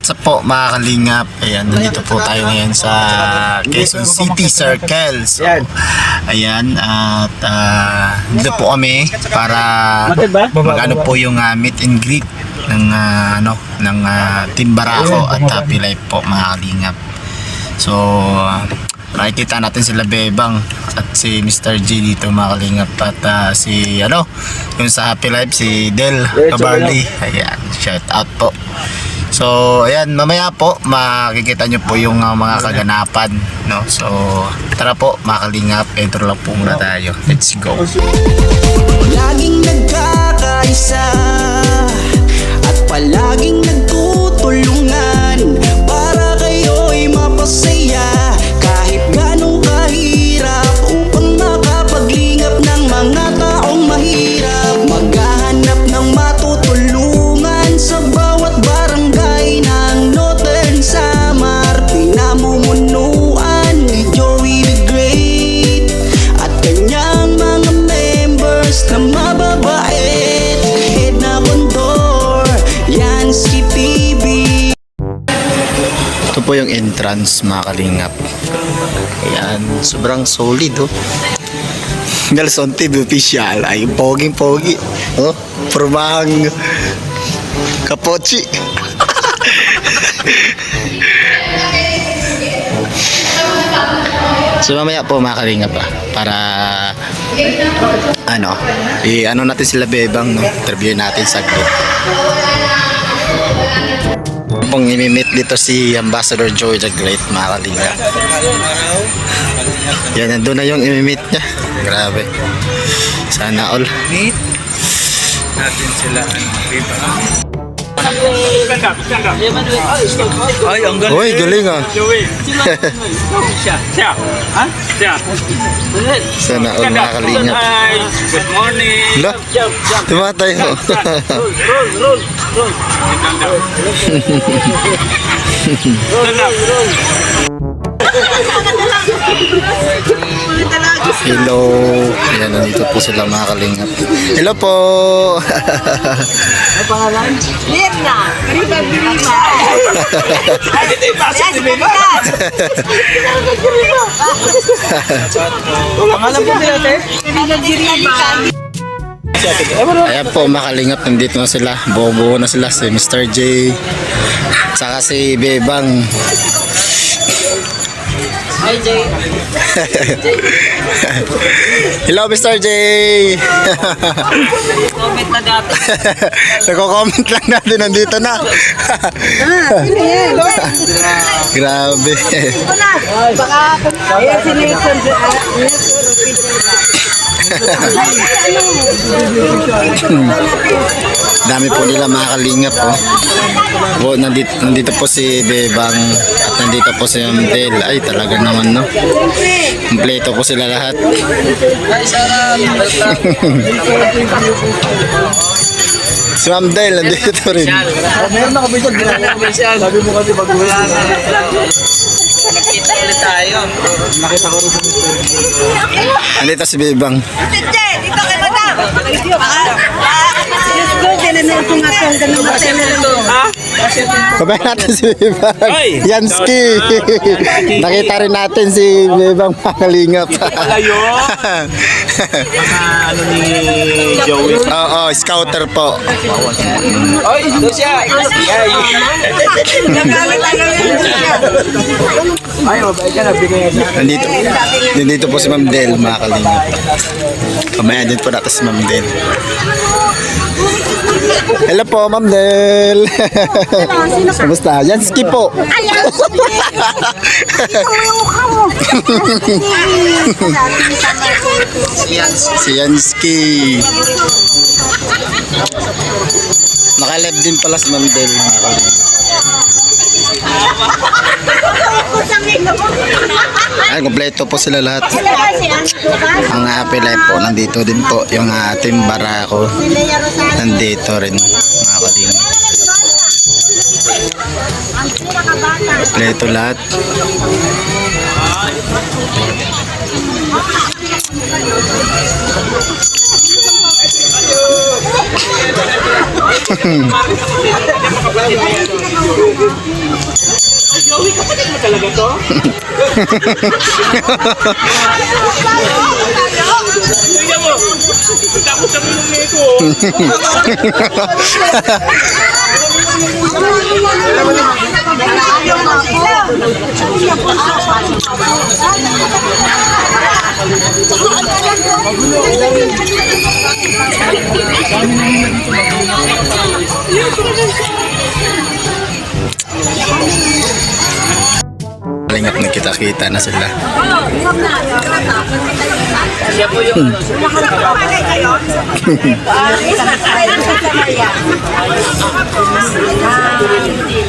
Sa po mga kalingap, ayan, nandito po tayo ngayon sa Quezon City Circle. So, ayan, at dito po kami para mag-ano po yung meet and greet ng Team Barako at Happy Life po mga kalingap. So, nakikita natin sila Bebang at si Mr. G dito mga kalingap at si yung sa Happy Life si Del Cabarly. Ayan, shout out po. So, ayan, mamaya po makikita nyo po yung mga kaganapan, no? So, tara po mga kalingap, intro lang po muna tayo. Let's go. Laging nagkakaisa at palaging nagtutulungan para kayo'y mapasaya kahit ganong kahirap upang makapaglingap ng mga taong mahirap. Maghahanap ng matutulungan sa bawat barangay ng Northern Samar. Pinamumunuan ni Joey the Great at kanyang mga members na mababait. Head na Condor, Yansky TV. Ito po yung entrance mga kalingap. Ayan, sobrang solid oh. Nelson TV official. Ay, poging-pogi. Oh, formang kapochi. So mamaya po mga kalingap para natin sila Bebang, no? Interview natin saglit. Pong imimit dito si Ambassador Joey the Great mga kalingap. Yan, nandun na yung imimit niya. Grabe. Sana all. Meet natin sila Ay, ang galing. Uy, galing ah. Siya. Ha? Siya. Sana all mga kalingap. Hi. Good morning. Hala, tumatay ho. Roll. Hello. Ayan, nandito po sila mga kalingap. Hello po. Ano pangalan? Mirna. Riba. Ito yung pasok ni Beba. Pangalan po nila, te? Riba. Ayan po mga kalingap, nandito na sila. Buo-buo na sila si Mr. J saka si Bebang. Hi, Jay. Hello Mr. J. Comment na dati. Nagko-comment lang natin, nandito na. Sino yan? Grabe. Baka, ayan si Nathan. Dami po nila mga kalingap nandito po si Bebang at nandito po si Amdel. Ay talaga naman no, kompleto po sila lahat. Si Amdel nandito rin. Meron na kami dyan. Sabi mo kasi pag-uwi. Nakita ulit tayo. Nakita ko rin sa Nandito si Bebang. dito kay madam. Let's go. Dinanong ko nga itong ganun matelo. Kabay natin si Bebang. Ay! Yansky. Nakita rin natin si Bebang mga kalingap. Alayo. Mga ni Joey. Oo, scouter po. Ay, ito siya. Ay, mabay ka na. Bigay niya. Nandito po si Ma'am Del mga kalingap. Kamaya din po natin si Ma'am Del. Hello po Ma'am Del. Kamusta? Yansky po. Si Yansky. Naka-live din pala si Ma'am Del mga kalingap. Ay, kompleto po sila lahat. Ang Happy Life po, nandito din po. Yung Team Barako, nandito rin mga kalingap. Kompleto lahat. Joey, kapatid mo talaga to? Tingnan mo. Tapos sabi ng neko. Malingap na kita-kita na sila. Siya po yung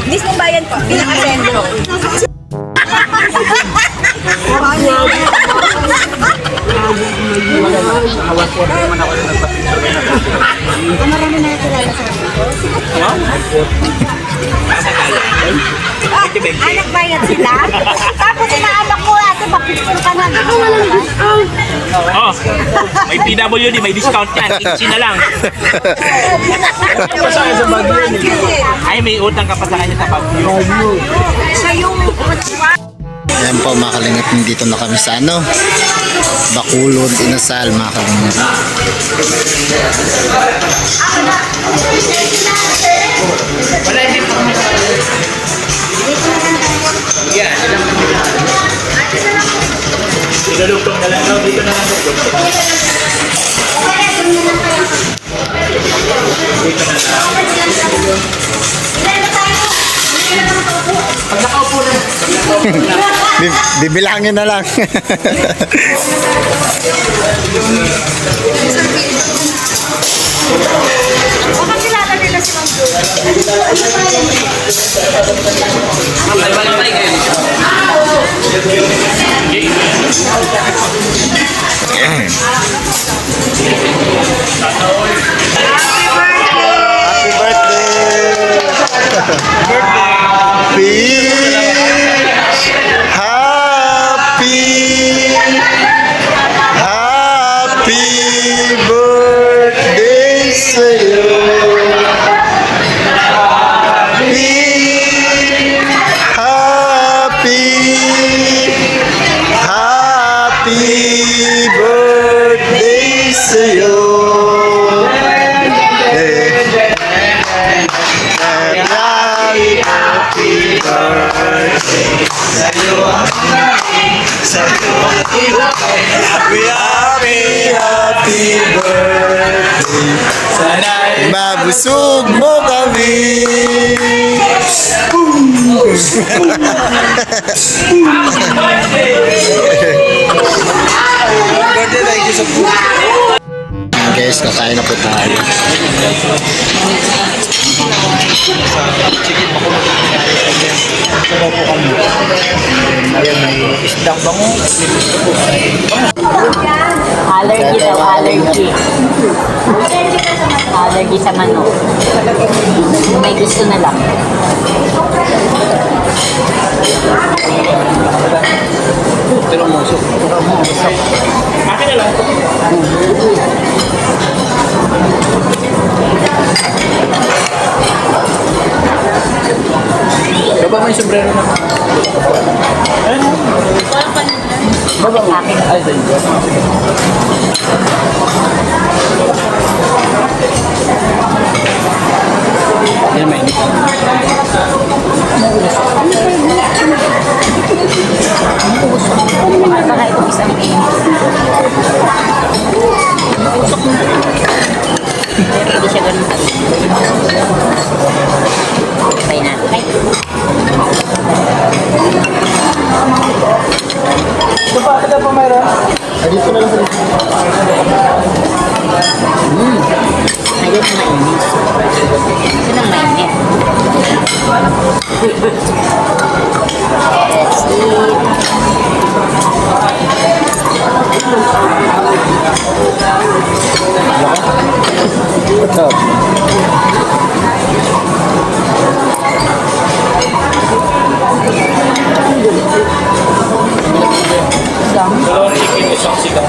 Mismo bayan po, pinaka-sendo. Anak bayan sila. Tapos inaanak ko ate, bakit ka na? Oh, may PWD, may discount yan. 15 na lang. Ay, may utang ka pa sa kanya sa Pablo. Siya yung Ayan po mga kalingap, dito na kami sa ano, Bacolod, Inasal mga kalingap. Wala, hindi po. Yan. Ilulutong na lang daw. Dito na lang daw. Dito na lang. Pag nakaupo na. Bibilangin na lang. baka kilala nila si Ma'am Julie. Happy birthday sa'yo. Happy birthday sa'yo. Happy birthday sa'yo. Happy birthday. Sana'y mabusog mo kami. Guys, kakain na po tayo. Allergy daw, allergy. Allergy sa manok. May gusto na lang. Akin na lang. Baba mo yung sombrero na. Baba sa akin. Ay, sa iyo. Yan, mainit. Baka itong isang usok mo. Pero hindi siya ganun tayo. Try natin. Ay. Ito pa, Mayra. Dito na lang sa Ayun ang mainit. Yun ang mainit. Let's eat. What's up? Dalawang chicken, isang sigang.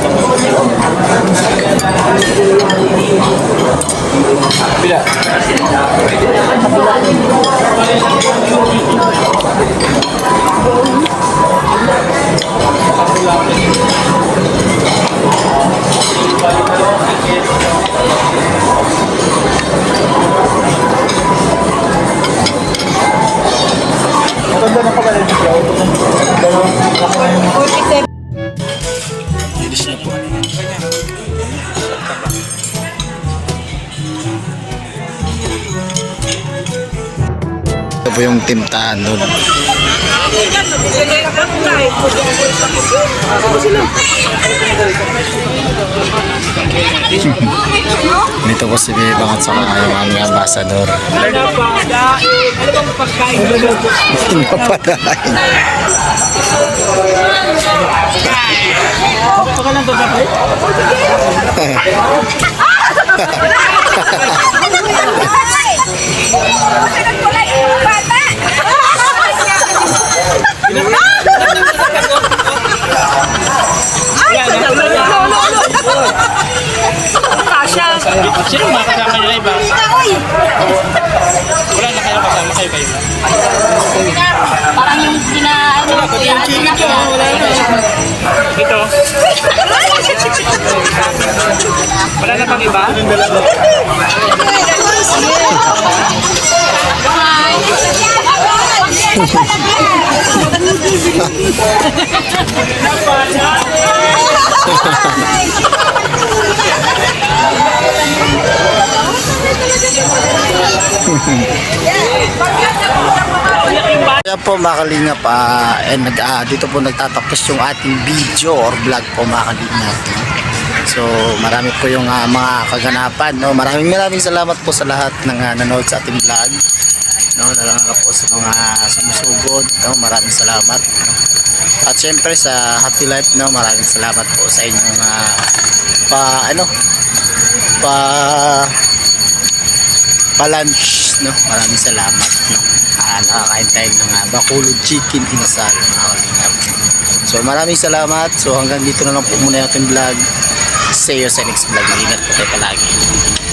Finish na po. Ito po yung timtahan doon. Dito po si Bebang at saka yung aming ambassador. Pinapadain. Sino mga kasama nila iba? Wala na kayo kasama, kayo. Parang yung Ito. Wala na pang iba? Kaya po mga kalingap, dito po nagtatapos yung ating video or vlog po mga kalingap. So marami po yung mga kaganapan. No? Maraming salamat po sa lahat ng nanood sa ating vlog. No, nalangaka po sa mga sumusugod. No? Maraming salamat. No? At syempre sa Happy Life, no? Maraming salamat po sa inyong pa-lunch, no? Maraming salamat, no? Nakakain tayo ng Bacolod Chicken Inasal, mga kalingap. So maraming salamat. So hanggang dito na lang po muna yung ating vlog. See you sa next vlog. Ingat po kayo palagi.